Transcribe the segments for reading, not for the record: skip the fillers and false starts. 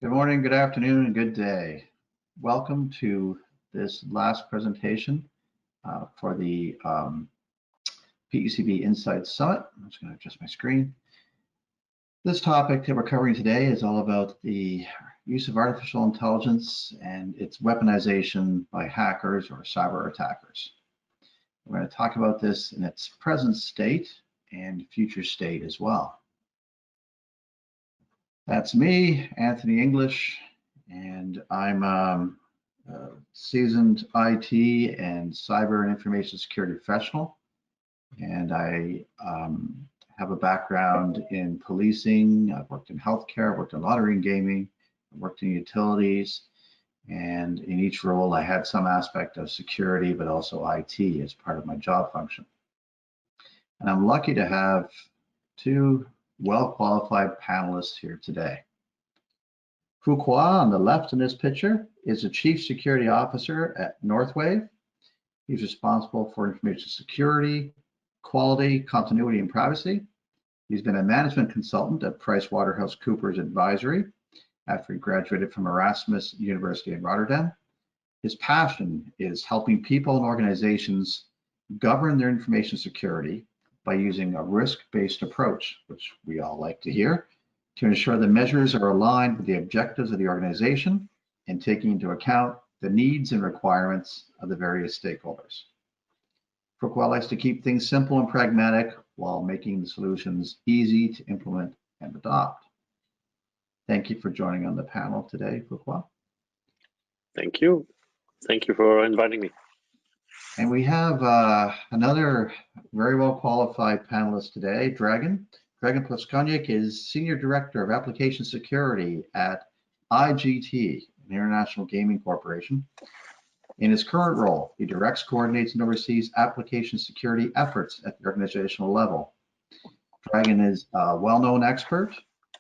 Good morning, good afternoon, and good day. Welcome to this last presentation for the PECB Insights Summit. I'm just going to adjust my screen. This topic that we're covering today is all about the use of artificial intelligence and its weaponization by hackers or cyber attackers. We're going to talk about this in its present state and future state as well. That's me, Anthony English, and I'm a seasoned IT and cyber and information security professional. And I have a background in policing. I've worked in healthcare, I've worked in lottery and gaming, I've worked in utilities. And in each role, I had some aspect of security, but also IT as part of my job function. And I'm lucky to have two well-qualified panelists here today. Fuqua on the left in this picture is the Chief Security Officer at Northwave. He's responsible for information security, quality, continuity, and privacy. He's been a management consultant at PricewaterhouseCoopers Advisory after he graduated from Erasmus University in Rotterdam. His passion is helping people and organizations govern their information security by using a risk-based approach, which we all like to hear, to ensure the measures are aligned with the objectives of the organization and taking into account the needs and requirements of the various stakeholders. Fuqua likes to keep things simple and pragmatic while making the solutions easy to implement and adopt. Thank you for joining on the panel today, Fuqua. Thank you. Thank you for inviting me. And we have another very well qualified panelist today, Dragan. Dragan Pleskoniak is Senior Director of Application Security at IGT, an international gaming corporation. In his current role, he directs, coordinates, and oversees application security efforts at the organizational level. Dragan is a well-known expert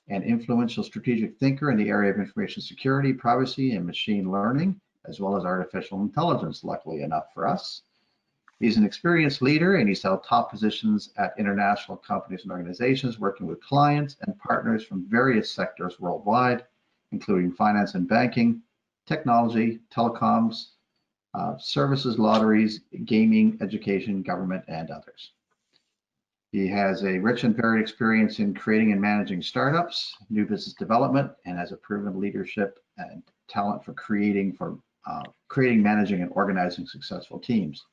and influential strategic thinker in the area of information security, privacy, and machine learning, as well as artificial intelligence, luckily enough for us. He's an experienced leader and he's held top positions at international companies and organizations working with clients and partners from various sectors worldwide, including finance and banking, technology, telecoms, services, lotteries, gaming, education, government, and others. He has a rich and varied experience in creating and managing startups, new business development, and has a proven leadership and talent for creating, managing, and organizing successful teams.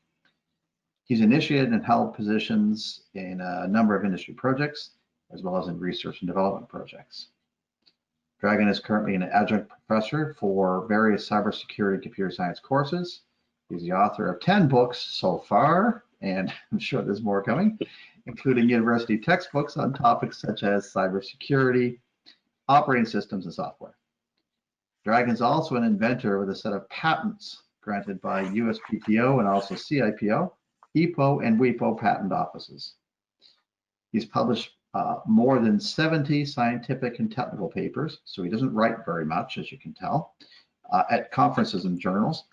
He's initiated and held positions in a number of industry projects, as well as in research and development projects. Dragan is currently an adjunct professor for various cybersecurity and computer science courses. He's the author of 10 books so far, and I'm sure there's more coming, including university textbooks on topics such as cybersecurity, operating systems, and software. Dragan is also an inventor with a set of patents granted by USPTO and also CIPO, EPO, and WIPO patent offices. He's published more than 70 scientific and technical papers, so he doesn't write very much, as you can tell, at conferences and journals.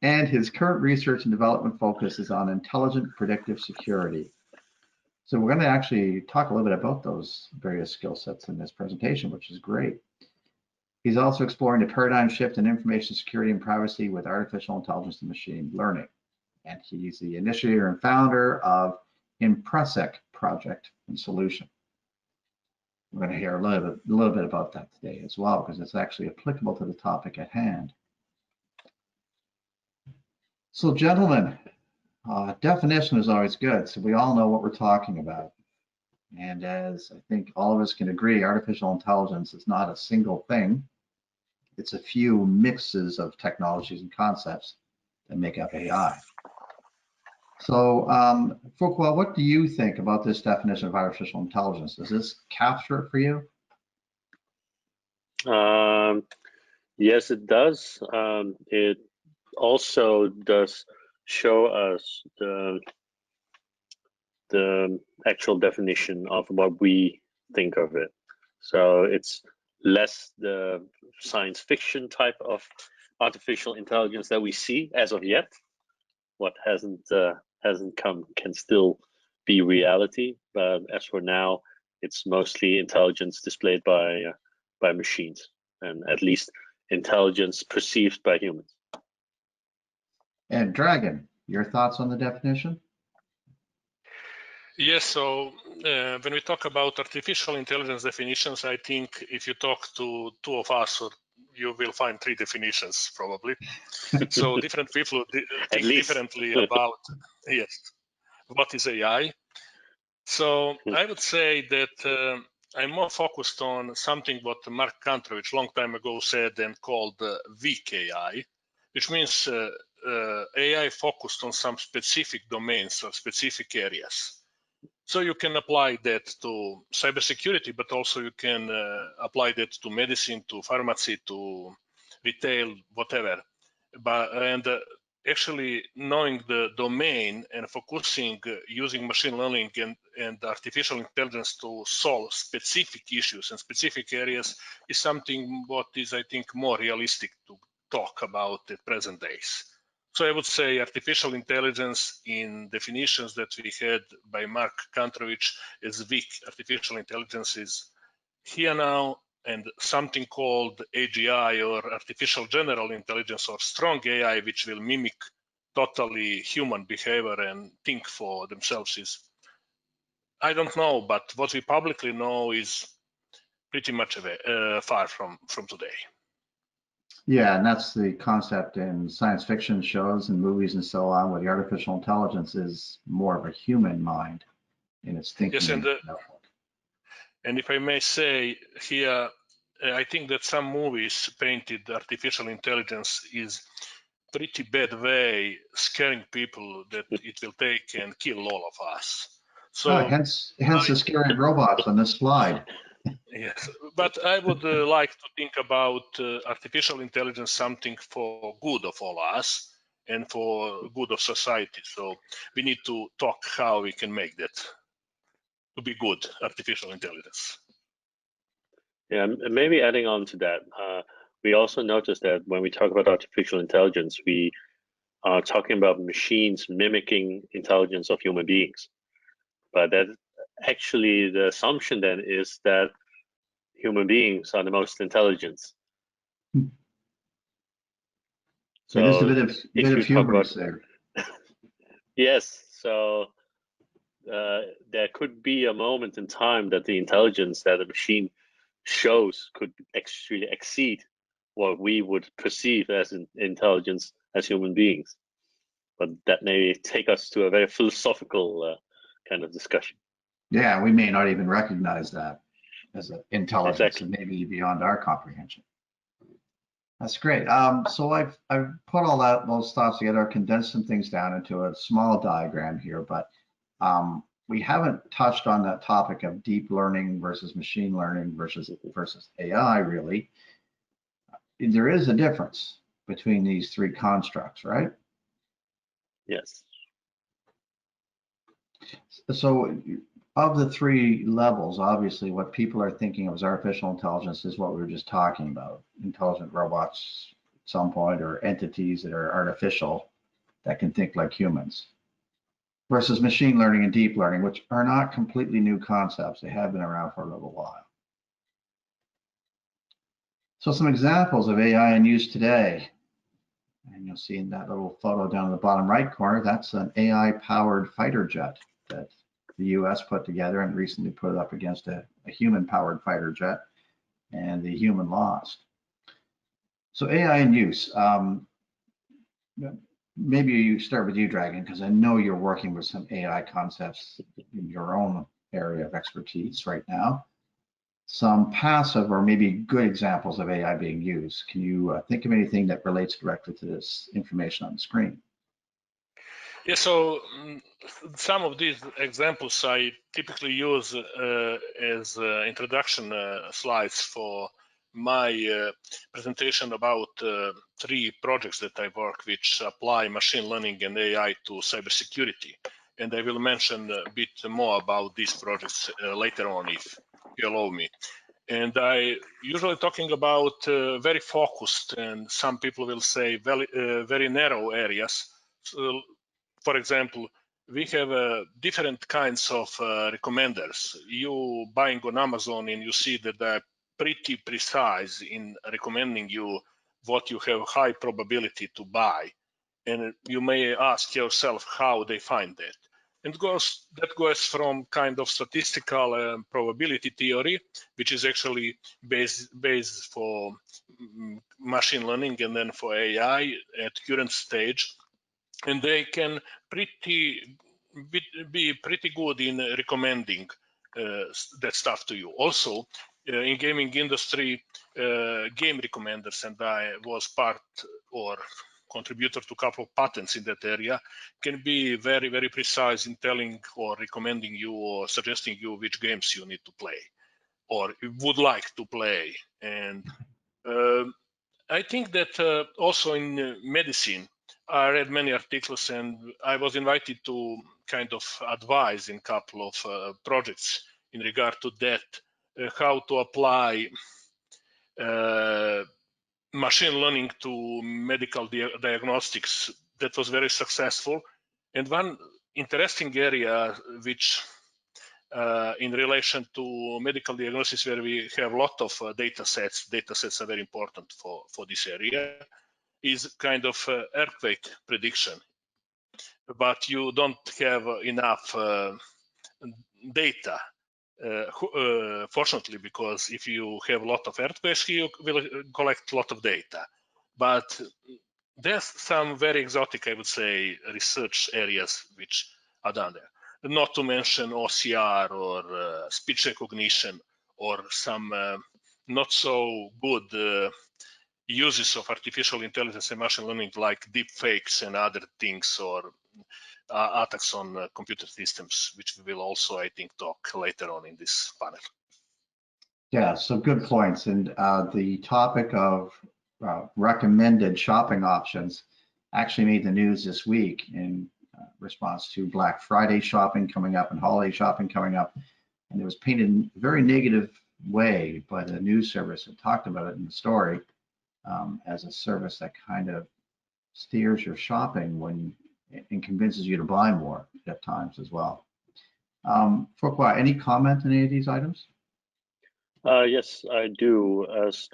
And his current research and development focus is on intelligent predictive security. So we're going to actually talk a little bit about those various skill sets in this presentation, which is great. He's also exploring the paradigm shift in information security and privacy with artificial intelligence and machine learning. And he's the initiator and founder of ImpressEC project and solution. We're going to hear a little bit about that today as well, because it's actually applicable to the topic at hand. So gentlemen, definition is always good, so we all know what we're talking about. And as I think all of us can agree, artificial intelligence is not a single thing. It's a few mixes of technologies and concepts that make up AI. So, Fuqua, what do you think about this definition of artificial intelligence? Does this capture it for you? Yes, it does. It also does show us the actual definition of what we think of it. So it's less the science fiction type of artificial intelligence that we see as of yet. What hasn't come can still be reality, but as for now, it's mostly intelligence displayed by machines. and at least intelligence perceived by humans. And Dragon, your thoughts on the definition? Yes, so when we talk about artificial intelligence definitions, I think if you talk to two of us, you will find three definitions probably. So different people think differently about, yes, what is AI. So I would say that I'm more focused on something what Mark Kantrovich long time ago said and called weak AI, which means AI focused on some specific domains or specific areas. So you can apply that to cybersecurity, but also you can apply that to medicine, to pharmacy, to retail, whatever. And actually knowing the domain and focusing using machine learning and artificial intelligence to solve specific issues and specific areas is something what is, I think, more realistic to talk about at present days. So I would say artificial intelligence in definitions that we had by Mark Kantrovich is weak artificial intelligence is here now, and something called AGI or artificial general intelligence or strong AI, which will mimic totally human behavior and think for themselves is, I don't know, but what we publicly know is pretty much far from today. Yeah, and that's the concept in science fiction shows and movies and so on, where the artificial intelligence is more of a human mind in its thinking. Yes, and if I may say here, I think that some movies painted artificial intelligence is pretty bad way scaring people that it will take and kill all of us. So hence the scary robots on this slide. Yes, but I would like to think about artificial intelligence something for good of all us and for good of society. So we need to talk how we can make that to be good artificial intelligence. Yeah, and maybe adding on to that, we also noticed that when we talk about artificial intelligence, we are talking about machines mimicking intelligence of human beings. But that actually the assumption then is that human beings are the most intelligent. So there's a bit of hubris there. Yes, so there could be a moment in time that the intelligence that a machine shows could actually exceed what we would perceive as intelligence as human beings. But that may take us to a very philosophical kind of discussion. Yeah, we may not even recognize that as an intelligence, exactly. And maybe beyond our comprehension. That's great. So I've put all those thoughts together, condensed some things down into a small diagram here, but we haven't touched on that topic of deep learning versus machine learning versus AI really. There is a difference between these three constructs, right? Yes. So of the three levels, obviously what people are thinking of as artificial intelligence is what we were just talking about, intelligent robots at some point, or entities that are artificial that can think like humans, versus machine learning and deep learning, which are not completely new concepts. They have been around for a little while. So some examples of AI in use today, and you'll see in that little photo down in the bottom right corner, that's an AI-powered fighter jet that the US put together and recently put it up against a human-powered fighter jet, and the human lost. So AI in use. Maybe you start with you, Dragon, because I know you're working with some AI concepts in your own area of expertise right now. Some passive or maybe good examples of AI being used. Can you think of anything that relates directly to this information on the screen? Yeah, so some of these examples I typically use as introduction slides for my presentation about three projects that I work which apply machine learning and AI to cybersecurity. And I will mention a bit more about these projects later on if you allow me. And I usually talking about very focused and some people will say very narrow areas. So, for example, we have different kinds of recommenders. You buying on Amazon and you see that there are pretty precise in recommending you what you have high probability to buy. And you may ask yourself how they find that. And that goes from kind of statistical probability theory, which is actually based for machine learning and then for AI at current stage. And they can be pretty good in recommending that stuff to you. Also, in gaming industry, game recommenders, and I was part or contributor to a couple of patents in that area, can be very, very precise in telling or recommending you or suggesting you which games you need to play or you would like to play. And I think that also in medicine, I read many articles and I was invited to kind of advise in a couple of projects in regard to that, how to apply machine learning to medical diagnostics. That was very successful. And one interesting area which in relation to medical diagnosis, where we have a lot of data sets are very important for this area, is kind of earthquake prediction. But you don't have enough data, fortunately, because if you have a lot of earthquakes, you will collect a lot of data. But there's some very exotic, I would say, research areas which are done there. Not to mention OCR or speech recognition or some not so good uses of artificial intelligence and machine learning like deepfakes and other things, or attacks on computer systems, which we will also, I think, talk later on in this panel. Yeah, so good points. And the topic of recommended shopping options actually made the news this week in response to Black Friday shopping coming up and holiday shopping coming up. And it was painted in a very negative way by the news service that talked about it in the story as a service that kind of steers your shopping and convinces you to buy more at times as well. Fuqua, any comment on any of these items? Yes, I do. As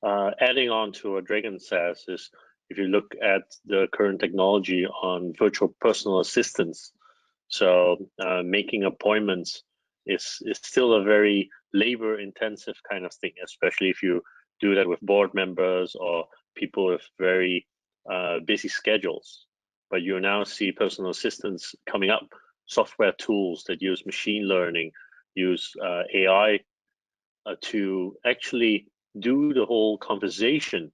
adding on to what Dragan says is, if you look at the current technology on virtual personal assistants, so making appointments is still a very labor-intensive kind of thing, especially if you do that with board members or people with very busy schedules. But you now see personal assistants coming up, software tools that use machine learning, use AI to actually do the whole conversation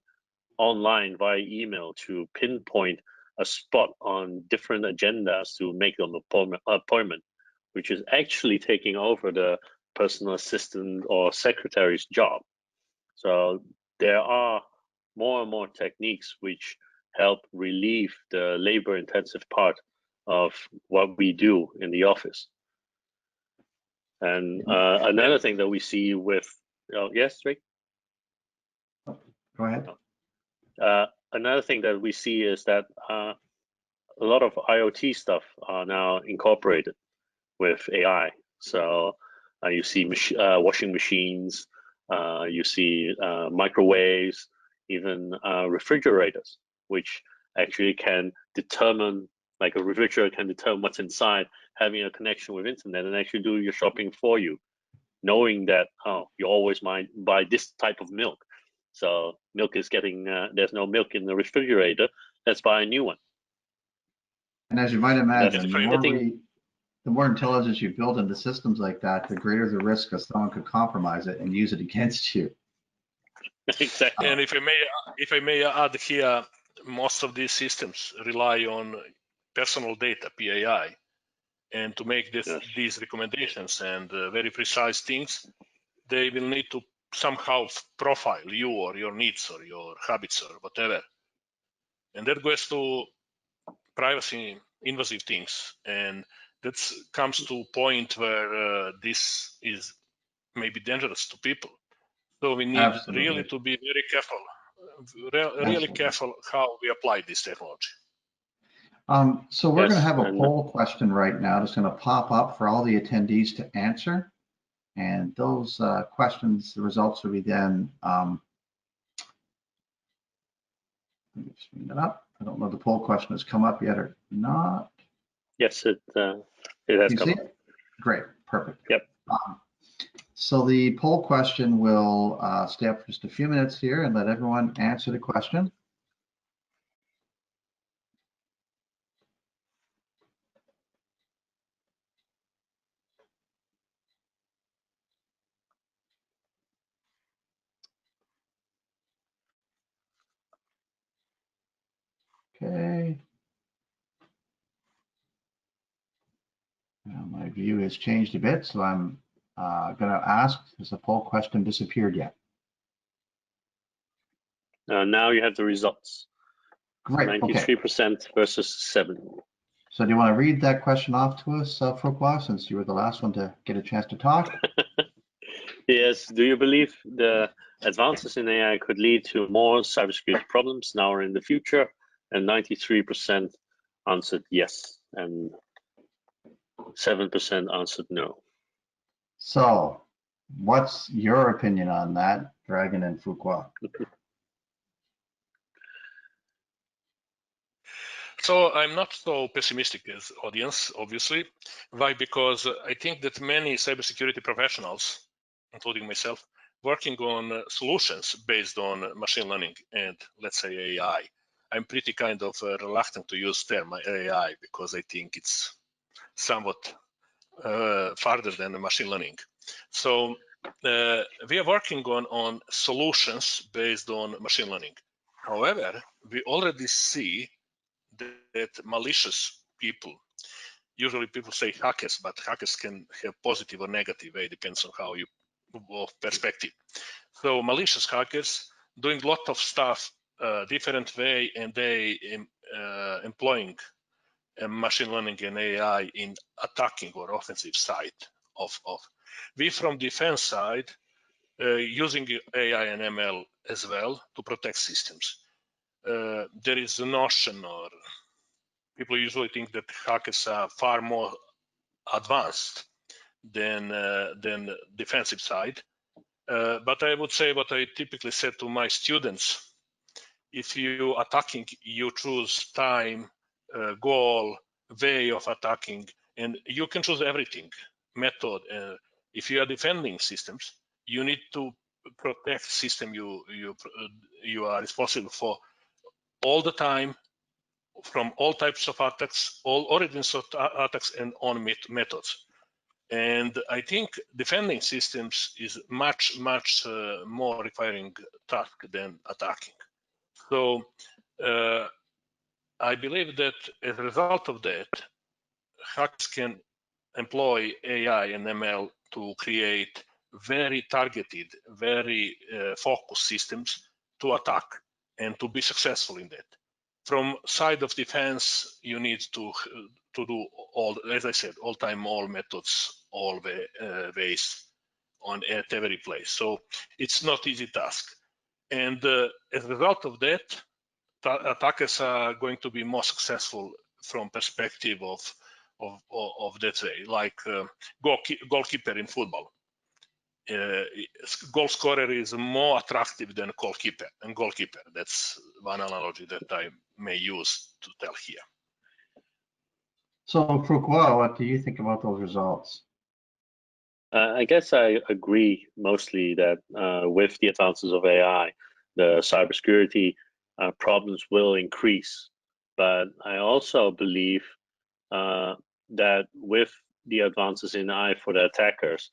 online via email to pinpoint a spot on different agendas to make an appointment, which is actually taking over the personal assistant or secretary's job. So there are more and more techniques which help relieve the labor-intensive part of what we do in the office. And another thing that we see with, yes, Rick? Go ahead. Another thing that we see is that a lot of IoT stuff are now incorporated with AI. So you see washing machines, you see microwaves, even refrigerators, which actually can determine, like a refrigerator can determine what's inside, having a connection with internet and actually do your shopping for you, knowing that, you always might buy this type of milk. So milk is getting, there's no milk in the refrigerator, let's buy a new one. And as you might imagine, the more intelligence you build into systems like that, the greater the risk that someone could compromise it and use it against you. Exactly. And if I may add here, most of these systems rely on personal data, PII, and to make these recommendations and very precise things, they will need to somehow profile you or your needs or your habits or whatever. And that goes to privacy invasive things. And that comes to a point where this is maybe dangerous to people. So we need really to be very careful, really careful how we apply this technology. So we're going to have a poll question right now that's going to pop up for all the attendees to answer. And those questions, the results will be then, let me screen that up. I don't know if the poll question has come up yet or not. Yes, it has You come see up. it? Great, perfect. Yep. So the poll question will stay up for just a few minutes here and let everyone answer the question. Okay. Now my view has changed a bit, so I'm going to ask, has the poll question disappeared yet? Now you have the results. Great, okay. 93% versus 7. So do you want to read that question off to us, Fuqua, since you were the last one to get a chance to talk? Yes. Do you believe the advances in AI could lead to more cybersecurity problems now or in the future? And 93% answered yes, and 7% answered no. So what's your opinion on that, Dragan and Fuqua? So I'm not so pessimistic as audience, obviously. Why? Because I think that many cybersecurity professionals, including myself, working on solutions based on machine learning and, let's say, AI. I'm pretty kind of reluctant to use term AI because I think it's somewhat farther than the machine learning. So we are working on solutions based on machine learning. However, we already see that malicious people, usually people say hackers, but hackers can have positive or negative way, depends on how you perspective. So malicious hackers doing a lot of stuff different way, and they employing machine learning and AI in attacking or offensive side of. We from defense side using AI and ML as well to protect systems. There is a notion, or people usually think that hackers are far more advanced than defensive side. But I would say what I typically said to my students: if you attacking, you choose time, goal, way of attacking, and you can choose everything, method. If you are defending systems, you need to protect system you are responsible for all the time, from all types of attacks, all origins of attacks, and on methods. And I think defending systems is much more requiring task than attacking. So I believe that as a result of that, hackers can employ AI and ML to create very targeted, very focused systems to attack and to be successful in that. From side of defense, you need to do all, as I said, all time, all methods, all ways at every place. So it's not easy task. And as a result of that, attackers are going to be more successful from perspective of that way, like goalkeeper in football. Goal scorer is more attractive than goalkeeper. That's one analogy that I may use to tell here. So Fuqua, what do you think about those results? I guess I agree mostly that with the advances of AI, the cybersecurity problems will increase. But I also believe that with the advances in AI for the attackers,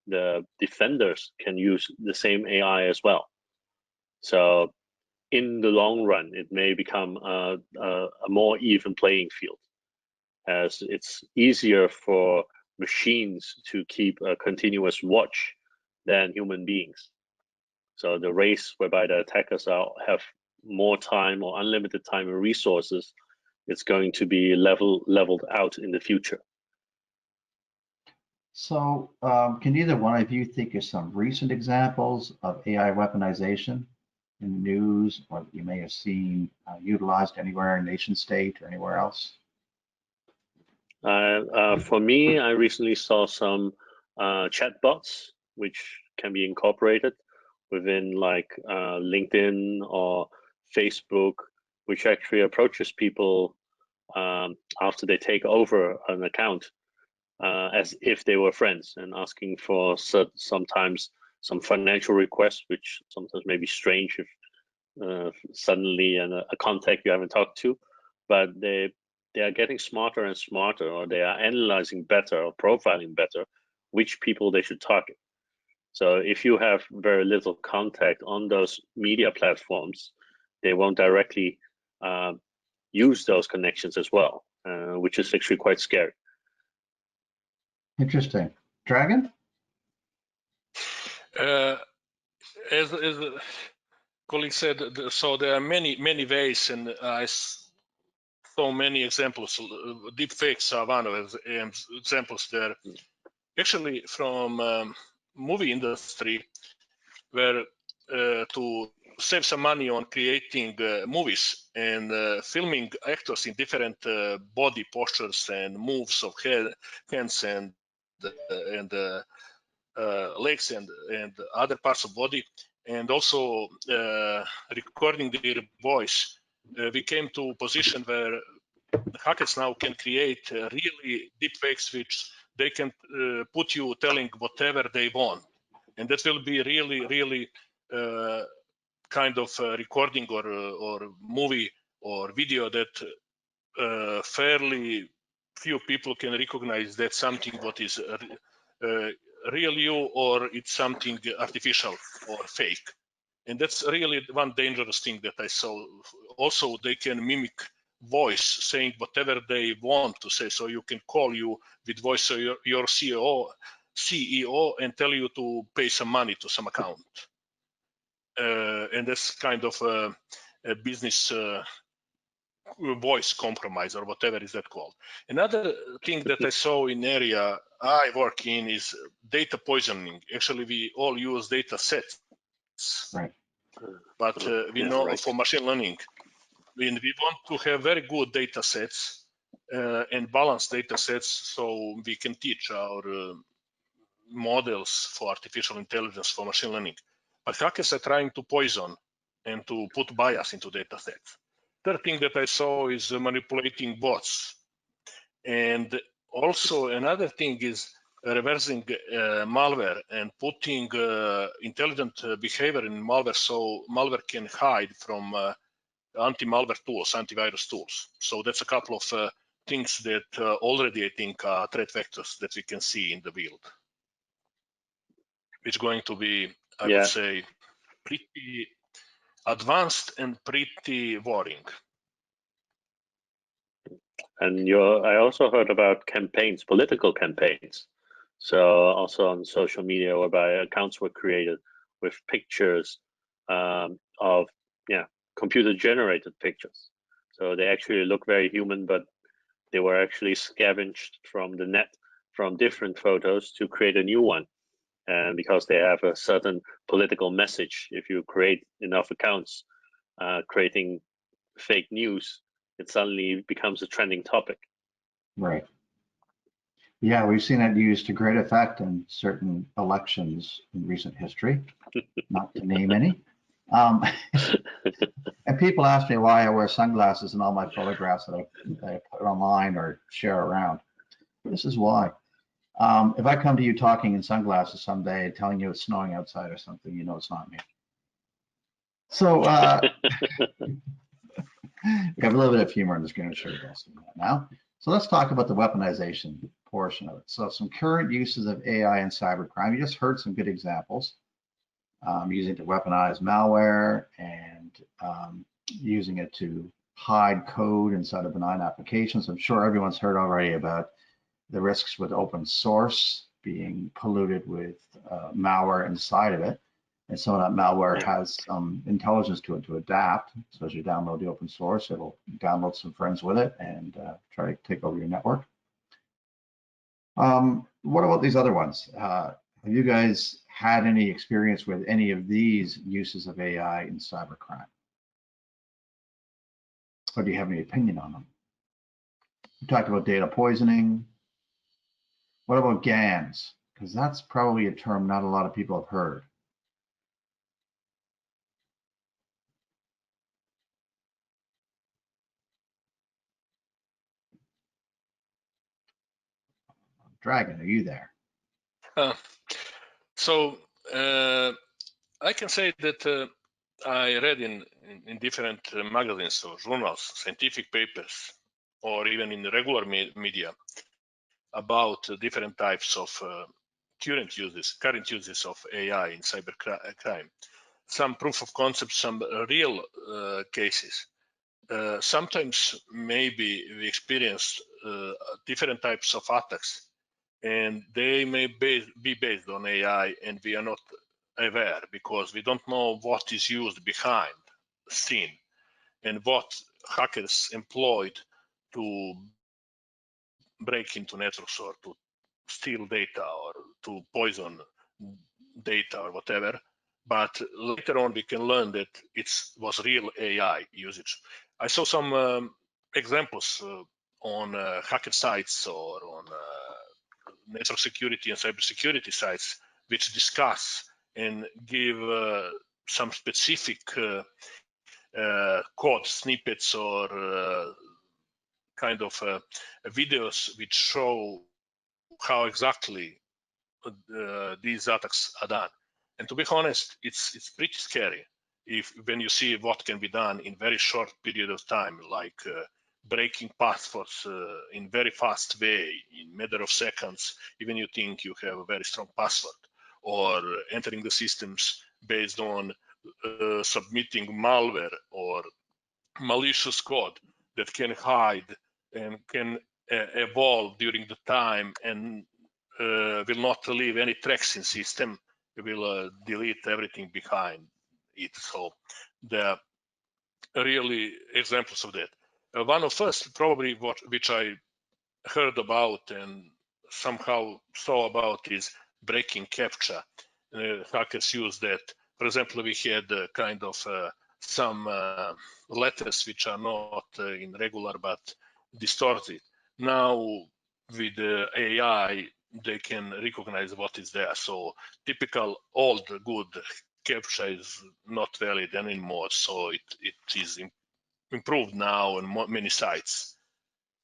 the defenders can use the same AI as well. So in the long run, it may become a more even playing field, as it's easier for machines to keep a continuous watch than human beings. So the race whereby the attackers have more time or unlimited time and resources, it's going to be leveled out in the future. So can either one of you think of some recent examples of AI weaponization in the news, or that you may have seen utilized anywhere in nation state or anywhere else? For me, I recently saw some chatbots, which can be incorporated within like LinkedIn or Facebook, which actually approaches people after they take over an account as if they were friends and asking for sometimes some financial requests, which sometimes may be strange if suddenly a contact you haven't talked to, but they are getting smarter and smarter, or they are analyzing better or profiling better which people they should target. So if you have very little contact on those media platforms, they won't directly use those connections as well, which is actually quite scary. Interesting. Dragon? As a colleague said, so there are many ways, and I saw many examples. Deepfakes are one of the examples there. Actually, from movie industry, where to save some money on creating movies and filming actors in different body postures and moves of hands and legs and other parts of body, and also recording their voice, we came to a position where hackers now can create really deep fakes, which they can put you telling whatever they want, and that will be really kind of recording or movie or video that fairly few people can recognize that something what is real you or it's something artificial or fake. And that's really one dangerous thing that I saw. Also, they can mimic voice, saying whatever they want to say. So you can call you with voice, so your CEO and tell you to pay some money to some account. And that's kind of a business voice compromise, or whatever is that called. Another thing that I saw in area I work in is data poisoning. Actually, we all use data sets, Right. but we know for machine learning, when we want to have very good data sets and balanced data sets, so we can teach our models for artificial intelligence for machine learning. But hackers are trying to poison and to put bias into data sets. Third thing that I saw is manipulating bots. And also another thing is reversing malware and putting intelligent behavior in malware, so malware can hide from anti-malware tools, antivirus tools. So that's a couple of things that already I think are threat vectors that we can see in the field. It's going to be, I would say, pretty advanced and pretty worrying. And I also heard about campaigns, political campaigns. So also on social media, whereby accounts were created with pictures of computer-generated pictures. So they actually look very human, but they were actually scavenged from the net from different photos to create a new one. And because they have a certain political message, if you create enough accounts creating fake news, it suddenly becomes a trending topic. Right. Yeah, we've seen it used to great effect in certain elections in recent history, not to name any. And people ask me why I wear sunglasses in all my photographs that I put online or share around. This is why. If I come to you talking in sunglasses someday, telling you it's snowing outside or something, you know it's not me. So we have a little bit of humor. I'm just going to show you guys that now. So let's talk about the weaponization portion of it. So some current uses of AI in cybercrime. You just heard some good examples. Using it to weaponize malware and using it to hide code inside of benign applications. I'm sure everyone's heard already about the risks with open source being polluted with malware inside of it. And some of that malware has some intelligence to it to adapt. So as you download the open source, it'll download some friends with it and try to take over your network. What about these other ones? Have you guys had any experience with any of these uses of AI in cybercrime? Or do you have any opinion on them? We talked about data poisoning. What about GANs? because that's probably a term not a lot of people have heard. Dragon, are you there? So I can say that I read in different magazines or journals, scientific papers, or even in the regular media about different types of current uses of AI in cybercrime. Some proof of concept, some real cases. Sometimes maybe we experience different types of attacks, and they may be based on AI, and we are not aware because we don't know what is used behind the scene and what hackers employed to break into networks or to steal data or to poison data or whatever. But later on, we can learn that it was real AI usage. I saw some examples on hacker sites or on network security and cybersecurity sites, which discuss and give some specific code snippets or kind of videos which show how exactly these attacks are done. And to be honest, it's pretty scary when you see what can be done in very short period of time, like breaking passwords in very fast way, in matter of seconds, even you think you have a very strong password, or entering the systems based on submitting malware or malicious code that can hide and can evolve during the time and will not leave any tracks in system. It will delete everything behind it. So there are really examples of that. One of first probably which I heard about and somehow saw about is breaking captcha. Hackers use that. For example, we had kind of some letters which are not in regular but distorted. Now with AI, they can recognize what is there. So typical old good captcha is not valid anymore. So it is improved now on many sites.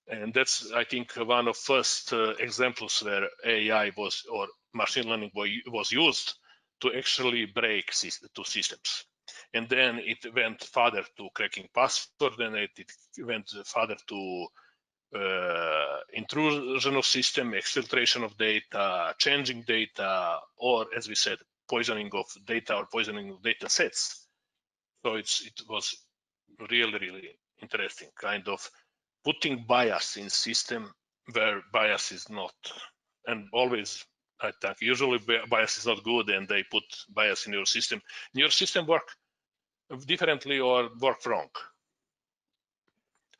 And that's, I think, one of first examples where AI was, or machine learning was used to actually break two systems. And then it went further to cracking password, and it went further to intrusion of system, exfiltration of data, changing data, or as we said, poisoning of data or poisoning of data sets. So it was really, really interesting, kind of putting bias in system where bias is not, and always I think usually bias is not good, and they put bias in your system. Your system work differently or work wrong.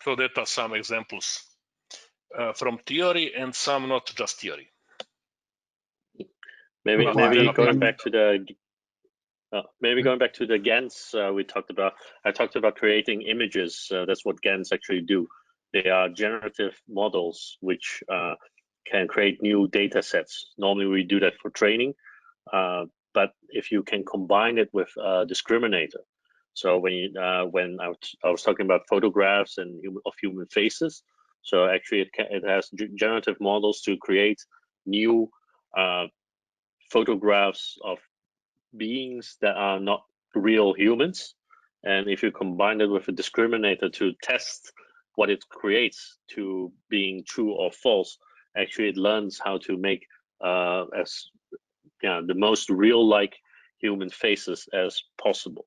So that are some examples from theory, and some not just theory. Maybe going back to the GANs we talked about. I talked about creating images. That's what GANs actually do. They are generative models which can create new data sets. Normally we do that for training, but if you can combine it with a discriminator. So when I was talking about photographs of human faces, so actually it has generative models to create new photographs of beings that are not real humans. And if you combine it with a discriminator to test what it creates to being true or false, actually it learns how to make the most real-like human faces as possible.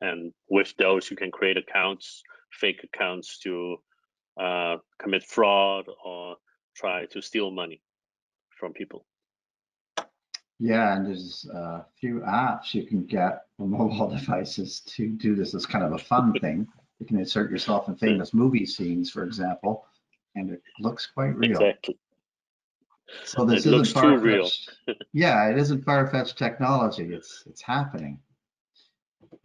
And with those, you can create accounts, fake accounts to commit fraud or try to steal money from people. Yeah, and there's a few apps you can get on mobile devices to do this as kind of a fun thing. You can insert yourself in famous movie scenes, for example, and it looks quite real. Exactly. So this it looks isn't too real. Yeah, it isn't far-fetched technology. It's happening.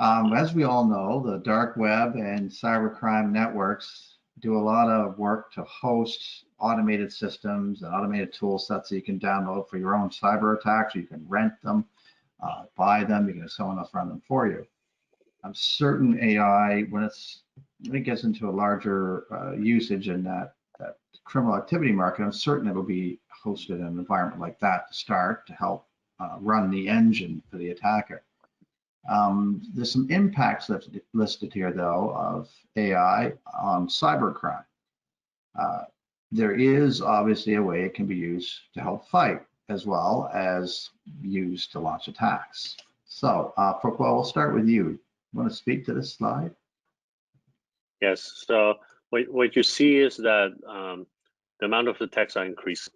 As we all know, the dark web and cybercrime networks do a lot of work to host automated systems and automated tool sets that you can download for your own cyber attacks. You can rent them, buy them, you can have someone else run them for you. I'm certain AI, when it gets into a larger usage in that criminal activity market, I'm certain it'll be hosted in an environment like that to start to help run the engine for the attacker. There's some impacts that's listed here, though, of AI on cybercrime. There is obviously a way it can be used to help fight, as well as used to launch attacks. So, Fuqua, we'll start with you. You want to speak to this slide? Yes. So what you see is that the amount of attacks are increasing.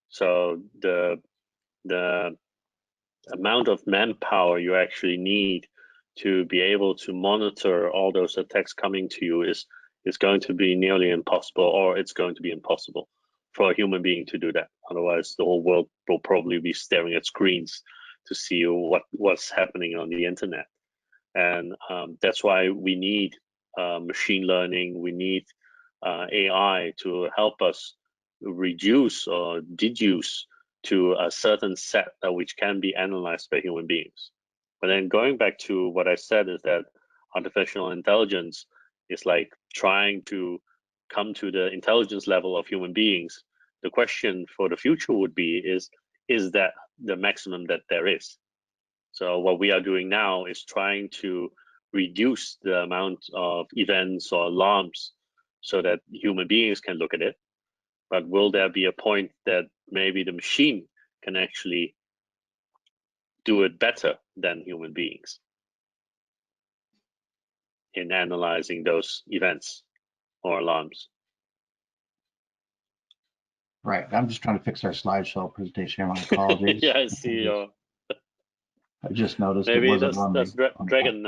So the amount of manpower you actually need to be able to monitor all those attacks coming to you is going to be nearly impossible, or it's going to be impossible for a human being to do that. Otherwise, the whole world will probably be staring at screens to see what's happening on the internet. And that's why we need machine learning, we need AI to help us reduce or deduce to a certain set which can be analyzed by human beings. But then going back to what I said is that artificial intelligence is like trying to come to the intelligence level of human beings. The question for the future would be, is that the maximum that there is? So what we are doing now is trying to reduce the amount of events or alarms so that human beings can look at it. But will there be a point that maybe the machine can actually do it better than human beings in analyzing those events or alarms? Right. I'm just trying to fix our slideshow presentation here. My apologies. Yeah, I see. I just noticed maybe it wasn't does Dragon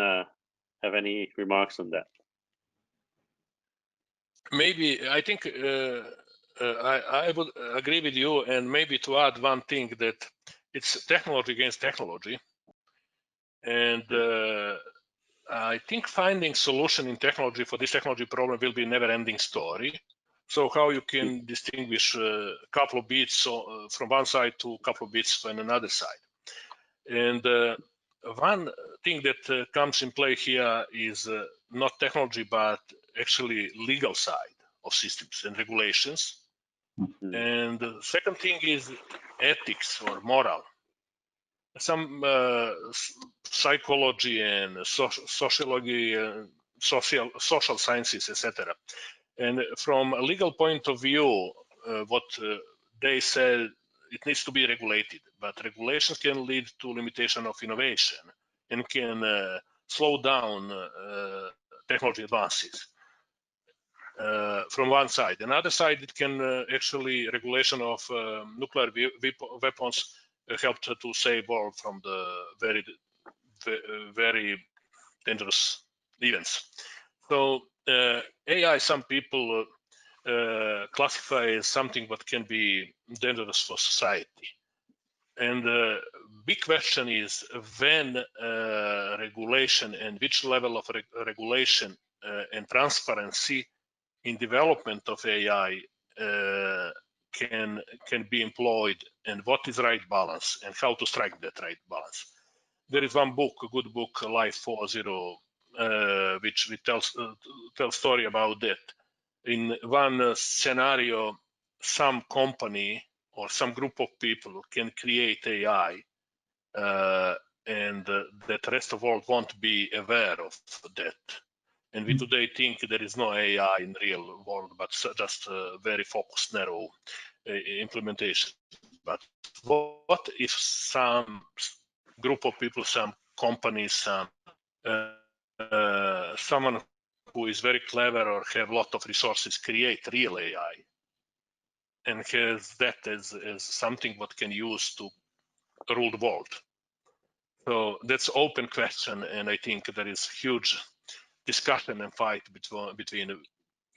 have any remarks on that? Maybe I think I would agree with you, and maybe to add one thing, that it's technology against technology, and I think finding solution in technology for this technology problem will be a never-ending story. So how you can distinguish a couple of bits from one side to a couple of bits from another side. And one thing that comes in play here is not technology, but actually legal side of systems and regulations. Mm-hmm. And the second thing is ethics or moral. Some psychology and sociology, social sciences, etc. And from a legal point of view, what they said, it needs to be regulated, but regulations can lead to limitation of innovation and can slow down technology advances. From one side. Another side, it can actually regulation of nuclear weapons helped to save world from the very dangerous events. So AI, some people classify as something what can be dangerous for society. And the big question is when regulation and which level of regulation and transparency in development of AI can be employed, and what is right balance and how to strike that right balance. There is one book, a good book, Life 4.0, which tells story about that. In one scenario, some company or some group of people can create AI, and that rest of the world won't be aware of that. And we today think there is no AI in real world, but just a very focused, narrow implementation. But what if some group of people, some companies, someone who is very clever or have a lot of resources create real AI and has that as something what can use to rule the world? So that's open question, and I think there is huge discussion and fight between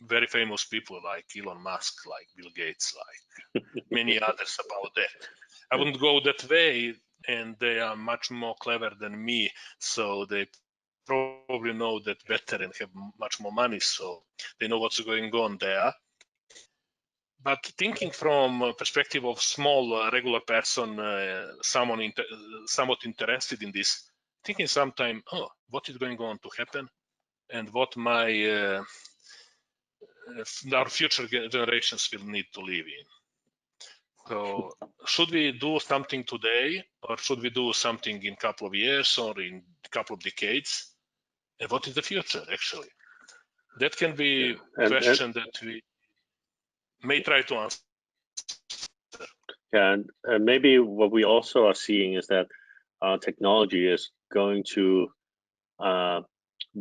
very famous people like Elon Musk, like Bill Gates, like many others about that. I wouldn't go that way, and they are much more clever than me, so they probably know that better and have much more money, so they know what's going on there. But thinking from a perspective of small regular person, someone somewhat interested in this, thinking sometime, oh, what is going on to happen, and what our future generations will need to live in. So should we do something today, or should we do something in a couple of years or in a couple of decades? And what is the future, actually? That can be a question that we may try to answer. Yeah, and maybe what we also are seeing is that technology is going to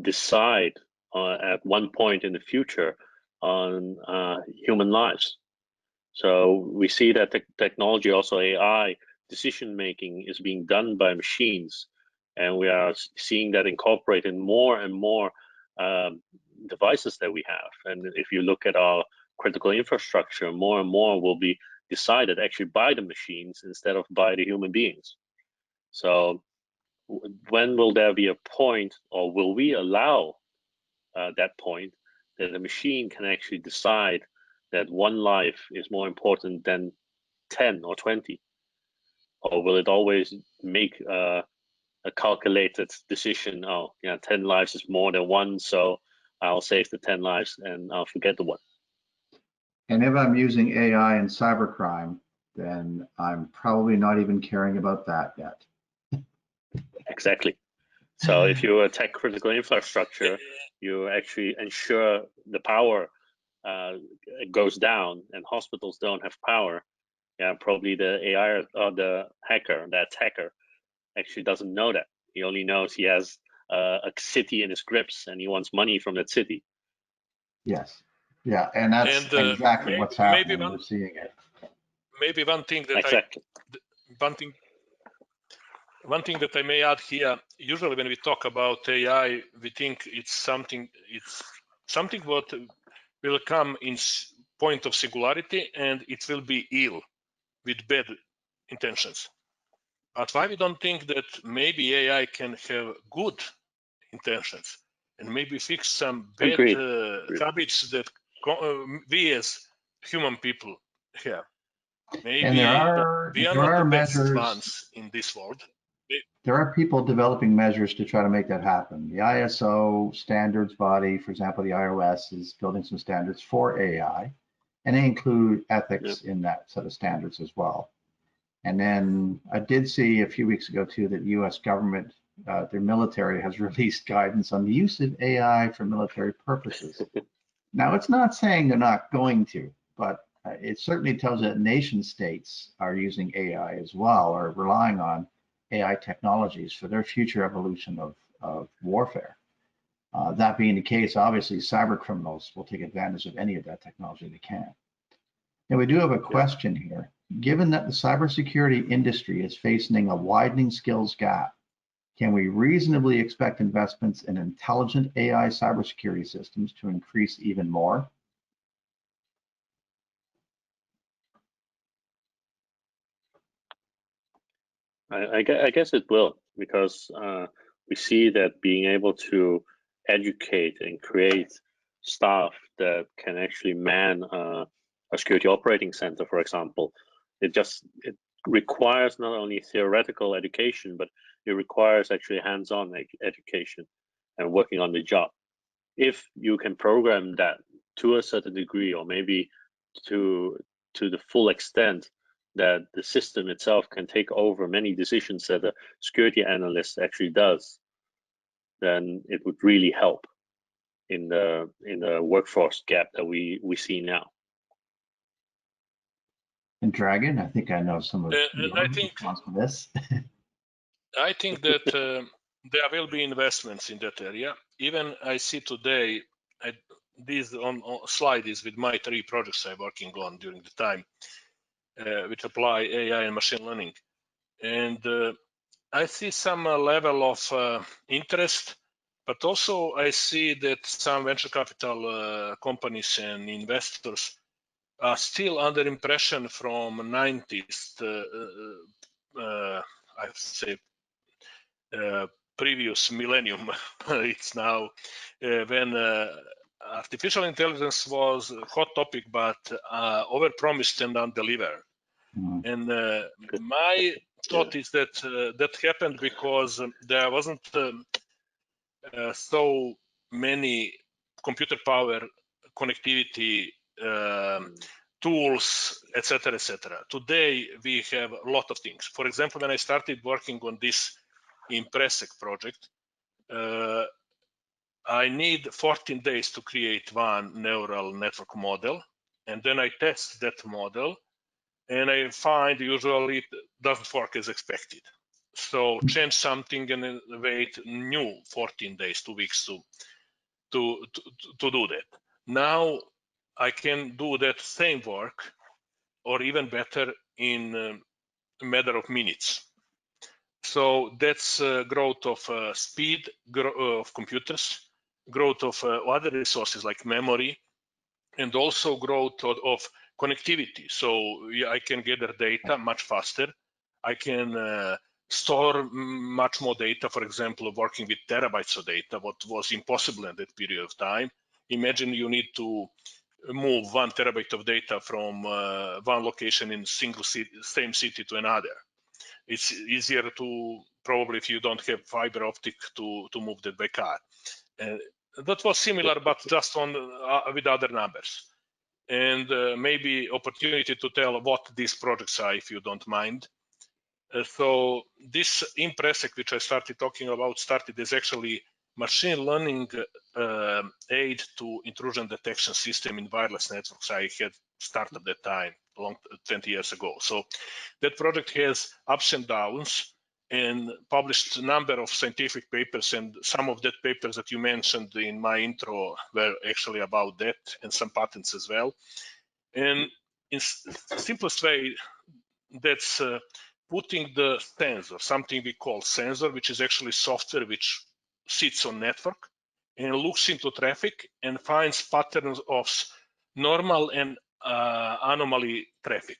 decide at one point in the future on human lives. So we see that technology, also AI, decision making is being done by machines, and we are seeing that incorporated more and more devices that we have. And if you look at our critical infrastructure, more and more will be decided actually by the machines instead of by the human beings. So when will there be a point, or will we allow that point that a machine can actually decide that one life is more important than 10 or 20? Or will it always make a calculated decision? Oh, yeah, 10 lives is more than one, so I'll save the 10 lives and I'll forget the one. And if I'm using AI in cybercrime, then I'm probably not even caring about that yet. Exactly. So if you attack critical infrastructure, you actually ensure the power goes down and hospitals don't have power. Yeah, probably the AI or the hacker, the attacker, actually doesn't know that. He only knows he has a city in his grips and he wants money from that city. Yes. Yeah, and that's exactly what's happening. We're seeing it. Maybe one thing that exactly. One thing that I may add here, usually when we talk about AI, we think it's something what will come in point of singularity and it will be ill with bad intentions. But why we don't think that maybe AI can have good intentions and maybe fix some bad habits that we as human people have? Maybe and there are not the best measures, ones in this world. There are people developing measures to try to make that happen. The ISO standards body, for example, the iOS is building some standards for AI, and they include ethics in that set of standards as well. And then I did see a few weeks ago too that the US government, their military has released guidance on the use of AI for military purposes. Now, it's not saying they're not going to, but it certainly tells that nation states are using AI as well, or relying on AI technologies for their future evolution of warfare. That being the case, obviously, cyber criminals will take advantage of any of that technology they can. Now, we do have a question here. Given that the cybersecurity industry is facing a widening skills gap, can we reasonably expect investments in intelligent AI cybersecurity systems to increase even more? I guess it will, because we see that being able to educate and create staff that can actually man a security operating center, for example, it requires not only theoretical education, but it requires actually hands-on education and working on the job. If you can program that to a certain degree, or maybe to the full extent that the system itself can take over many decisions that a security analyst actually does, then it would really help in the workforce gap that we see now. And Dragon, I think I know some of your response to this. I think that there will be investments in that area. Even I see today, this on slide is with my 3 projects I'm working on during the time, which apply AI and machine learning. And I see some level of interest, but also I see that some venture capital companies and investors are still under impression from 90s, I say, previous millennium. It's now when artificial intelligence was a hot topic, but overpromised and undelivered. And my thought is that that happened because there wasn't so many computer power, connectivity, tools, etc., etc. Today we have a lot of things. For example, when I started working on this Impressec project, I need 14 days to create one neural network model, and then I test that model, and I find usually it doesn't work as expected. So change something and then wait new 14 days, 2 weeks to do that. Now I can do that same work, or even better, in a matter of minutes. So that's growth of speed of computers, growth of other resources like memory, and also growth of connectivity. So I can gather data much faster. I can store much more data, for example, working with terabytes of data, what was impossible in that period of time. Imagine you need to move 1 terabyte of data from one location in single city, same city to another. It's easier to, probably if you don't have fiber optic, to move that by car. That was similar, but just on with other numbers. And maybe opportunity to tell what these projects are, if you don't mind. So this Impressec, which I started talking about, started as actually machine learning aid to intrusion detection system in wireless networks. I had started that time, 20 years ago. So that project has ups and downs, and published a number of scientific papers, and some of that papers that you mentioned in my intro were actually about that, and some patents as well. And in simplest way, that's putting the sensor, something we call sensor, which is actually software which sits on network and looks into traffic and finds patterns of normal and anomaly traffic.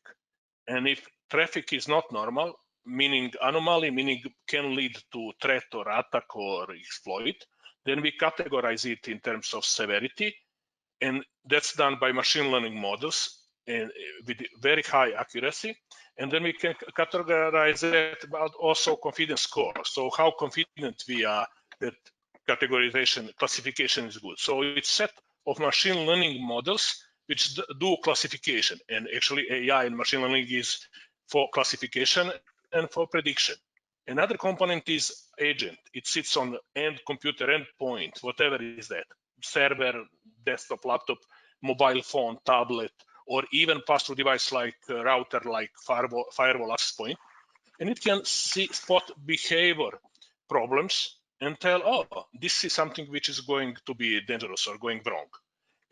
And if traffic is not normal, meaning anomaly, meaning can lead to threat or attack or exploit, then we categorize it in terms of severity, and that's done by machine learning models and with very high accuracy. And then we can categorize it about also confidence score. So how confident we are that categorization, classification is good. So it's a set of machine learning models which do classification, and actually AI and machine learning is for classification and for prediction. Another component is agent. It sits on end computer endpoint, whatever is that, server, desktop, laptop, mobile phone, tablet, or even pass-through device like router, like firewall access point. And it can spot behavior problems and tell, oh, this is something which is going to be dangerous or going wrong.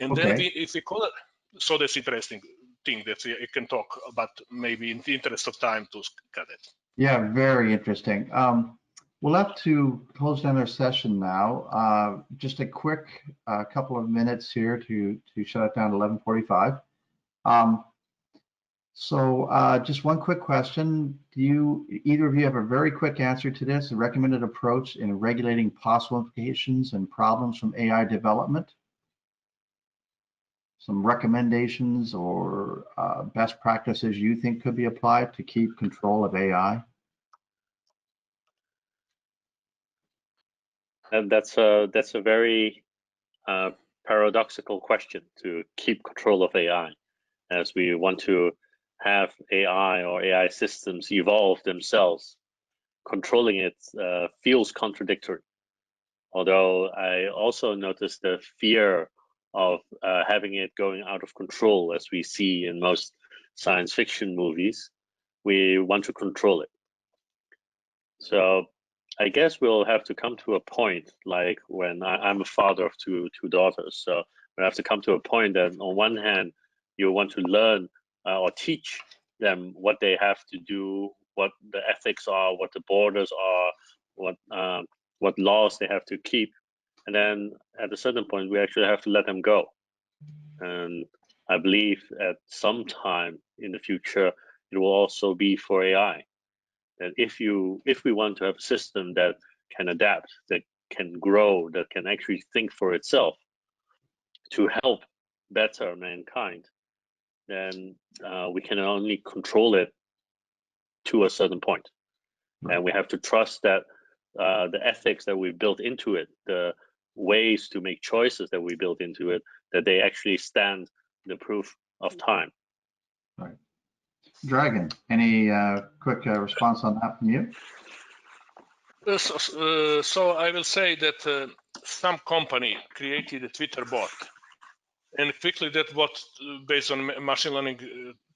And then if we call it, so that's interesting thing that we can talk about, maybe in the interest of time to cut it. Yeah, very interesting. We'll have to close down our session now. Just a quick couple of minutes here to shut it down to 11:45. So just one quick question. Do either of you have a very quick answer to this, a recommended approach in regulating possible implications and problems from AI development? Some recommendations or best practices you think could be applied to keep control of AI? And that's a very paradoxical question, to keep control of AI, as we want to have AI or AI systems evolve themselves. Controlling it feels contradictory. Although I also noticed the fear of having it going out of control, as we see in most science fiction movies. We want to control it. So I guess we'll have to come to a point, like when I'm a father of two daughters. So we have to come to a point that on one hand, you want to learn or teach them what they have to do, what the ethics are, what the borders are, what laws they have to keep. And then at a certain point, we actually have to let them go. And I believe at some time in the future, it will also be for AI. And if we want to have a system that can adapt, that can grow, that can actually think for itself to help better mankind, then we can only control it to a certain point. Right. And we have to trust that the ethics that we built into it, the ways to make choices that we built into it, that they actually stand the proof of time. Right. Dragon, any quick response on that from you? So I will say that some company created a Twitter bot, and quickly that bot, based on machine learning,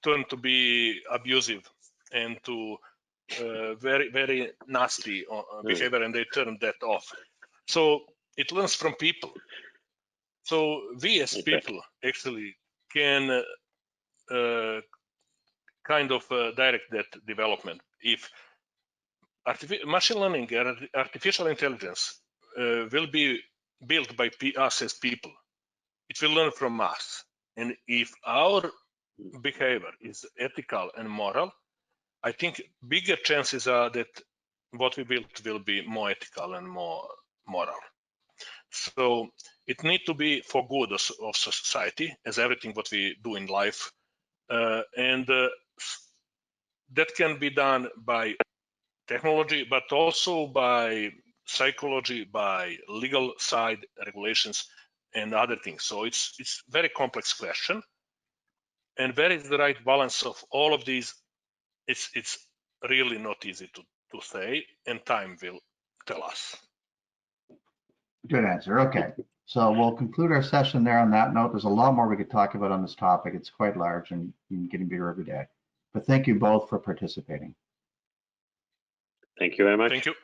turned to be abusive and to very, very nasty behavior, and they turned that off. So it learns from people. So we as people actually can kind of direct that development. If machine learning and artificial intelligence will be built by us as people, it will learn from us. And if our behavior is ethical and moral, I think bigger chances are that what we build will be more ethical and more moral. So it needs to be for good of society, as everything what we do in life. And that can be done by technology, but also by psychology, by legal side regulations, and other things. So it's very complex question, and where is the right balance of all of these? It's really not easy to say, and time will tell us. Good answer. Okay, so we'll conclude our session there on that note. There's a lot more we could talk about on this topic. It's quite large and getting bigger every day. But thank you both for participating. Thank you very much. Thank you.